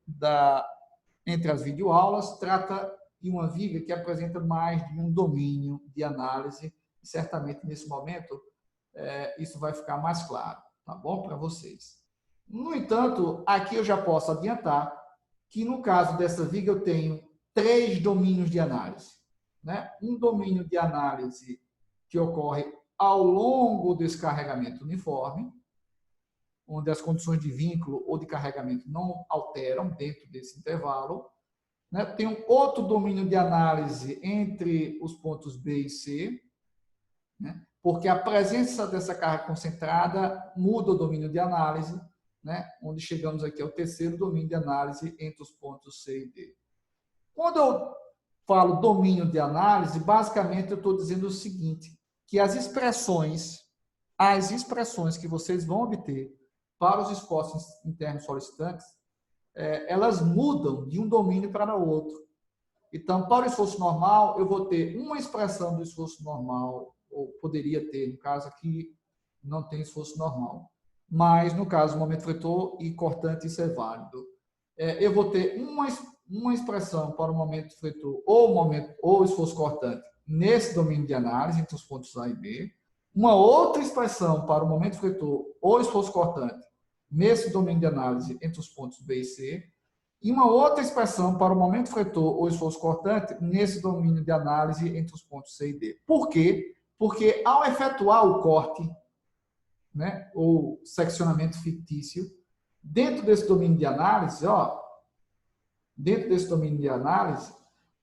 entre as videoaulas trata de uma viga que apresenta mais de um domínio de análise. E certamente, nesse momento, isso vai ficar mais claro, tá bom? Para vocês. No entanto, aqui eu já posso adiantar que, no caso dessa viga, eu tenho 3 domínios de análise, né? Um domínio de análise que ocorre ao longo desse carregamento uniforme, onde as condições de vínculo ou de carregamento não alteram dentro desse intervalo. Né? Tem um outro domínio de análise entre os pontos B e C, né? Porque a presença dessa carga concentrada muda o domínio de análise, né? Onde chegamos aqui ao terceiro domínio de análise entre os pontos C e D. Quando eu falo domínio de análise, basicamente eu estou dizendo o seguinte, que as expressões que vocês vão obter para os esforços internos solicitantes, elas mudam de um domínio para o outro. Então, para o esforço normal, eu vou ter uma expressão do esforço normal, ou poderia ter, no caso aqui, não tem esforço normal. Mas, no caso, momento fletor e cortante, isso é válido. Eu vou ter uma expressão para o momento fletor ou esforço cortante nesse domínio de análise, entre os pontos A e B. Uma outra expressão para o momento fletor ou esforço cortante nesse domínio de análise entre os pontos B e C. E uma outra expressão para o momento fletor ou esforço cortante nesse domínio de análise entre os pontos C e D. Por quê? Porque ao efetuar o corte, né, ou seccionamento fictício, dentro desse domínio de análise,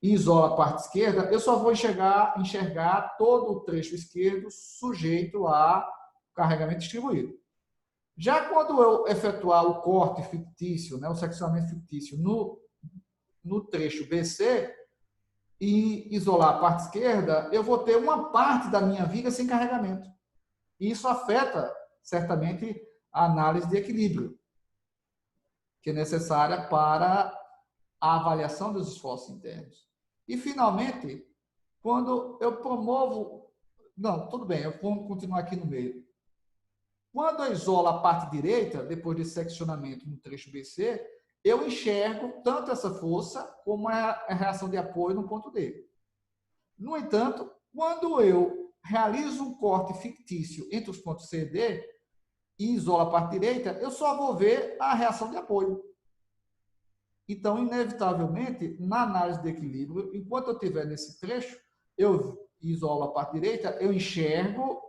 isola a parte esquerda, eu só vou enxergar todo o trecho esquerdo sujeito a carregamento distribuído. Já quando eu efetuar o corte fictício, né, o seccionamento fictício no trecho BC e isolar a parte esquerda, eu vou ter uma parte da minha viga sem carregamento. E isso afeta, certamente, a análise de equilíbrio, que é necessária para a avaliação dos esforços internos. E, finalmente, quando eu promovo... Não, tudo bem, eu vou continuar aqui no meio. Quando eu isolo a parte direita, depois desse seccionamento no trecho BC, eu enxergo tanto essa força como a reação de apoio no ponto D. No entanto, quando eu realizo um corte fictício entre os pontos C e D e isolo a parte direita, eu só vou ver a reação de apoio. Então, inevitavelmente, na análise de equilíbrio, enquanto eu estiver nesse trecho, eu isolo a parte direita, eu enxergo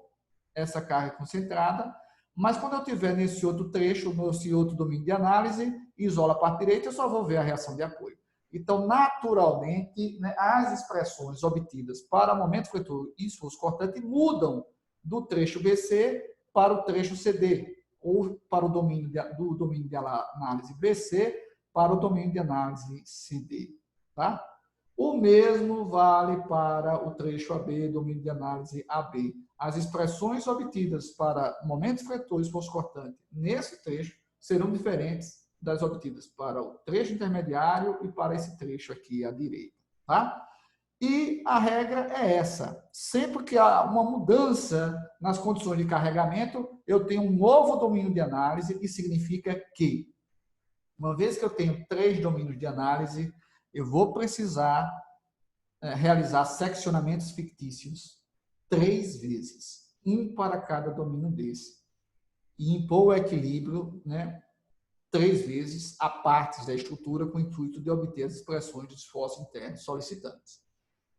essa carga concentrada, mas quando eu estiver nesse outro trecho, nesse outro domínio de análise, isola a parte direita, eu só vou ver a reação de apoio. Então, naturalmente, né, as expressões obtidas para momento fletor e esforço cortante mudam do trecho BC para o trecho CD, ou para o domínio de análise BC para o domínio de análise CD. Tá? O mesmo vale para o trecho AB, domínio de análise AB. As expressões obtidas para momento fletor e esforço cortante nesse trecho serão diferentes das obtidas para o trecho intermediário e para esse trecho aqui à direita. Tá? E a regra é essa. Sempre que há uma mudança nas condições de carregamento, eu tenho um novo domínio de análise e significa que, uma vez que eu tenho 3 domínios de análise, eu vou precisar realizar seccionamentos fictícios 3 vezes, um para cada domínio desse, e impor o equilíbrio, né, 3 vezes a partes da estrutura com o intuito de obter as expressões de esforço interno solicitantes,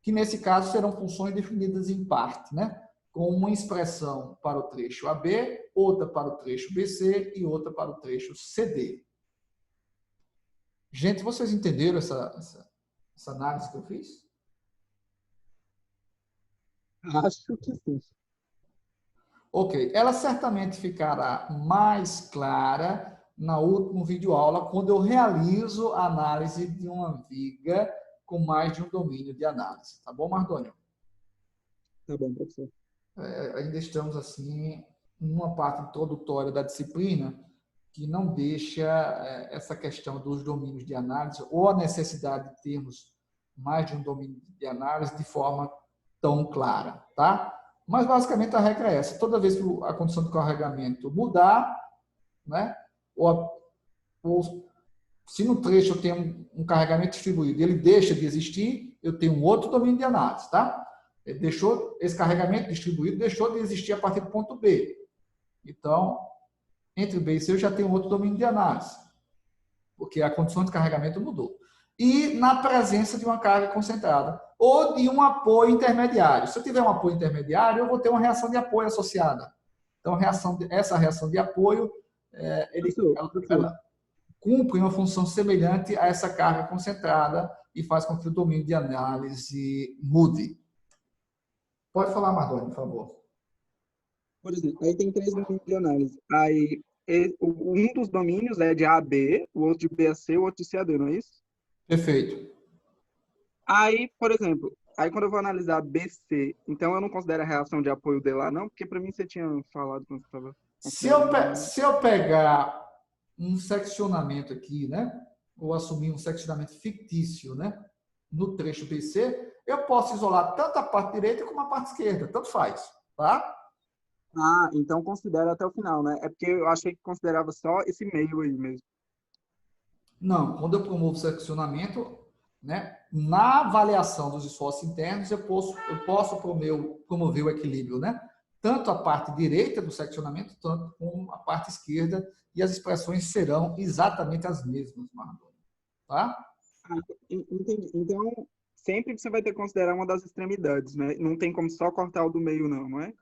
que nesse caso serão funções definidas em parte, né, com uma expressão para o trecho AB, outra para o trecho BC e outra para o trecho CD. Gente, vocês entenderam essa análise que eu fiz? Acho que sim. Ok, ela certamente ficará mais clara na última videoaula, quando eu realizo a análise de uma viga com mais de um domínio de análise. Tá bom, Mardônio? Tá bom, professor. Ainda estamos, assim, numa parte introdutória da disciplina que não deixa essa questão dos domínios de análise ou a necessidade de termos mais de um domínio de análise de forma tão clara, tá? Mas basicamente a regra é essa. Toda vez que a condição de carregamento mudar, né, ou se no trecho eu tenho um carregamento distribuído, ele deixa de existir, eu tenho um outro domínio de análise, tá? Esse carregamento distribuído deixou de existir a partir do ponto B. Então, entre B e C eu já tenho outro domínio de análise, porque a condição de carregamento mudou. E na presença de uma carga concentrada ou de um apoio intermediário. Se eu tiver um apoio intermediário, eu vou ter uma reação de apoio associada. Então, essa reação de apoio, ela cumpre uma função semelhante a essa carga concentrada e faz com que o domínio de análise mude. Pode falar, Mardoni, por favor. Por exemplo, aí tem 3 domínios de análise. Aí, um dos domínios é de A a B, o outro de B a C, o outro de C a D, não é isso? Perfeito. Aí, por exemplo, aí quando eu vou analisar BC, então eu não considero a reação de apoio de lá, não? Porque para mim você tinha falado quando você estava... Se eu pegar um seccionamento aqui, né? Ou assumir um seccionamento fictício, né? No trecho BC, eu posso isolar tanto a parte direita como a parte esquerda, tanto faz, tá? Ah, então considera até o final, né? É porque eu achei que considerava só esse meio aí mesmo. Não, quando eu promovo seccionamento, né? Na avaliação dos esforços internos, eu posso promover o equilíbrio, né? Tanto a parte direita do seccionamento, tanto como a parte esquerda, e as expressões serão exatamente as mesmas, Mardoni, tá? Ah, entendi. Então, sempre você vai ter que considerar uma das extremidades, né? Não tem como só cortar o do meio, não é?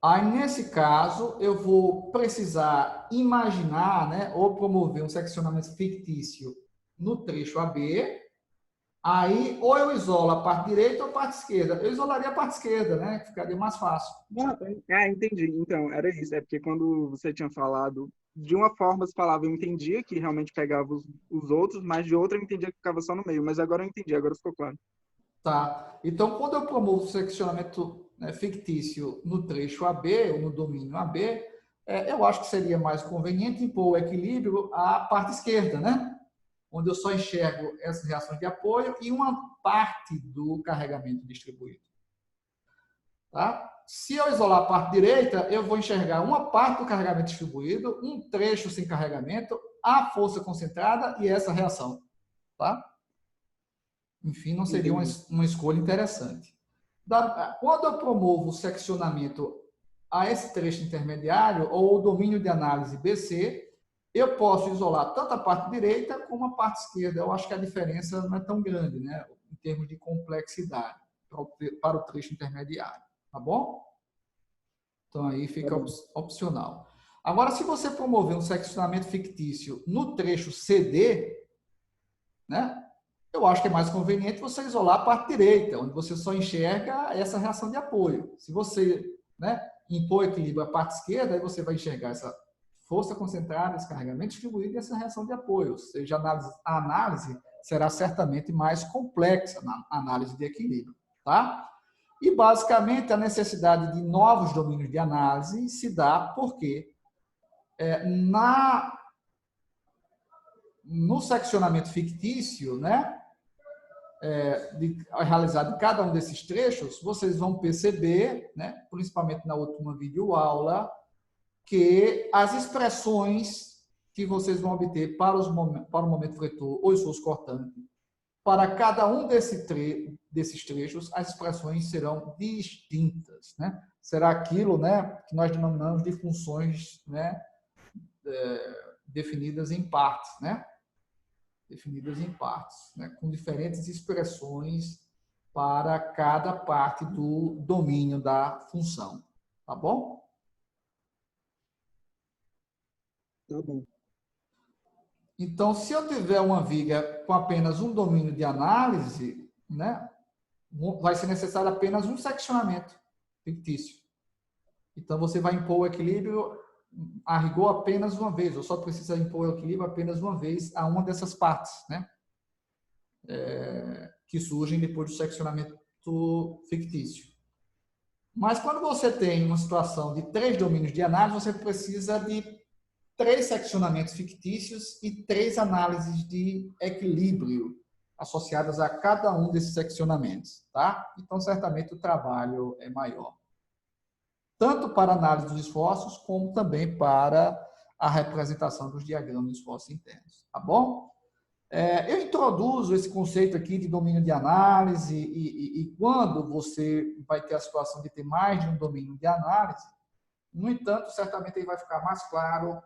Aí, nesse caso, eu vou precisar imaginar, né, ou promover um seccionamento fictício no trecho AB. Aí, ou eu isolo a parte direita ou a parte esquerda. Eu isolaria a parte esquerda, né, que ficaria mais fácil. Entendi. Então, era isso. É porque quando você tinha falado, de uma forma você falava, eu entendia que realmente pegava os outros, mas de outra eu entendia que ficava só no meio. Mas agora eu entendi, agora ficou claro. Tá? Então, quando eu promovo o seccionamento, né, fictício no trecho AB, ou no domínio AB, eu acho que seria mais conveniente impor o equilíbrio à parte esquerda, né? Onde eu só enxergo essas reações de apoio e uma parte do carregamento distribuído. Tá? Se eu isolar a parte direita, eu vou enxergar uma parte do carregamento distribuído, um trecho sem carregamento, a força concentrada e essa reação. Tá? Enfim, não seria uma escolha interessante. Quando eu promovo o seccionamento a esse trecho intermediário, ou o domínio de análise BC, eu posso isolar tanto a parte direita como a parte esquerda. Eu acho que a diferença não é tão grande, né, em termos de complexidade para o trecho intermediário. Tá bom? Então, aí fica opcional. Agora, se você promover um seccionamento fictício no trecho CD, né, eu acho que é mais conveniente você isolar a parte direita, onde você só enxerga essa reação de apoio. Se você, né, impor equilíbrio à parte esquerda, aí você vai enxergar essa força concentrada, esse carregamento distribuído e essa reação de apoio. Ou seja, a análise será certamente mais complexa na análise de equilíbrio. Tá? E, basicamente, a necessidade de novos domínios de análise se dá porque no seccionamento fictício, né, realizado em cada um desses trechos, vocês vão perceber, né, principalmente na última videoaula, que as expressões que vocês vão obter para o momento vetor ou esforço cortante, para cada um desses trechos, as expressões serão distintas, né? Será aquilo, né, que nós denominamos de funções, né, definidas em partes, né? Definidas em partes, né, com diferentes expressões para cada parte do domínio da função. Tá bom? Tá bom. Então, se eu tiver uma viga com apenas um domínio de análise, né, vai ser necessário apenas um seccionamento fictício. Então, você vai impor o equilíbrio a rigor apenas uma vez, ou só precisa impor o equilíbrio apenas uma vez a uma dessas partes, né, que surgem depois do seccionamento fictício. Mas quando você tem uma situação de 3 domínios de análise, você precisa de 3 seccionamentos fictícios e 3 análises de equilíbrio. associadas a cada um desses seccionamentos, tá? Então, certamente o trabalho é maior. Tanto para a análise dos esforços, como também para a representação dos diagramas de esforços internos, tá bom? Eu introduzo esse conceito aqui de domínio de análise e quando você vai ter a situação de ter mais de um domínio de análise, no entanto, certamente ele vai ficar mais claro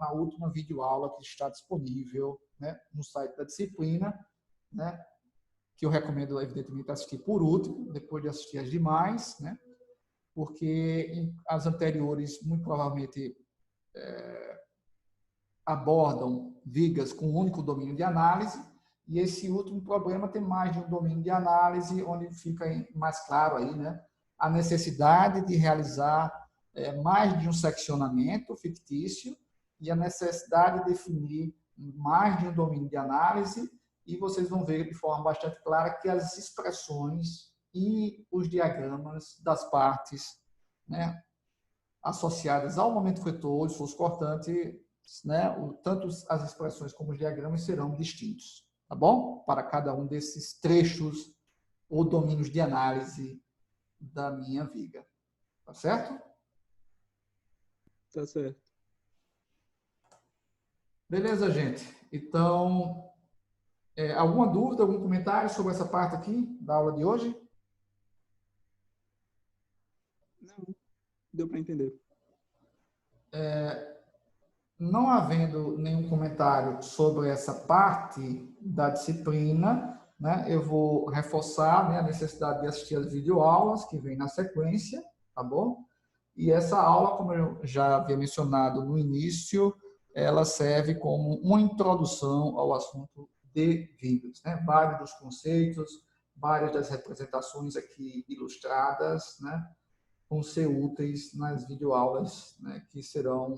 na última videoaula que está disponível, né, no site da disciplina, né, que eu recomendo, evidentemente, assistir por último, depois de assistir as demais, né, porque as anteriores, muito provavelmente, abordam vigas com um único domínio de análise, e esse último problema tem mais de um domínio de análise, onde fica mais claro aí, né, a necessidade de realizar mais de um seccionamento fictício e a necessidade de definir mais de um domínio de análise, e vocês vão ver de forma bastante clara que as expressões e os diagramas das partes, né, associadas ao momento vetor, esforço cortante, né, tanto as expressões como os diagramas serão distintos, tá bom? Para cada um desses trechos ou domínios de análise da minha viga. Tá certo? Tá certo. Beleza, gente? Então, alguma dúvida, algum comentário sobre essa parte aqui da aula de hoje? Não, deu para entender. Não havendo nenhum comentário sobre essa parte da disciplina, né, eu vou reforçar, né, a necessidade de assistir as videoaulas que vem na sequência, tá bom? E essa aula, como eu já havia mencionado no início, ela serve como uma introdução ao assunto de vigas, né? Vários dos conceitos, várias das representações aqui ilustradas, né, vão ser úteis nas videoaulas, né, que serão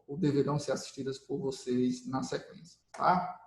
ou deverão ser assistidas por vocês na sequência, tá?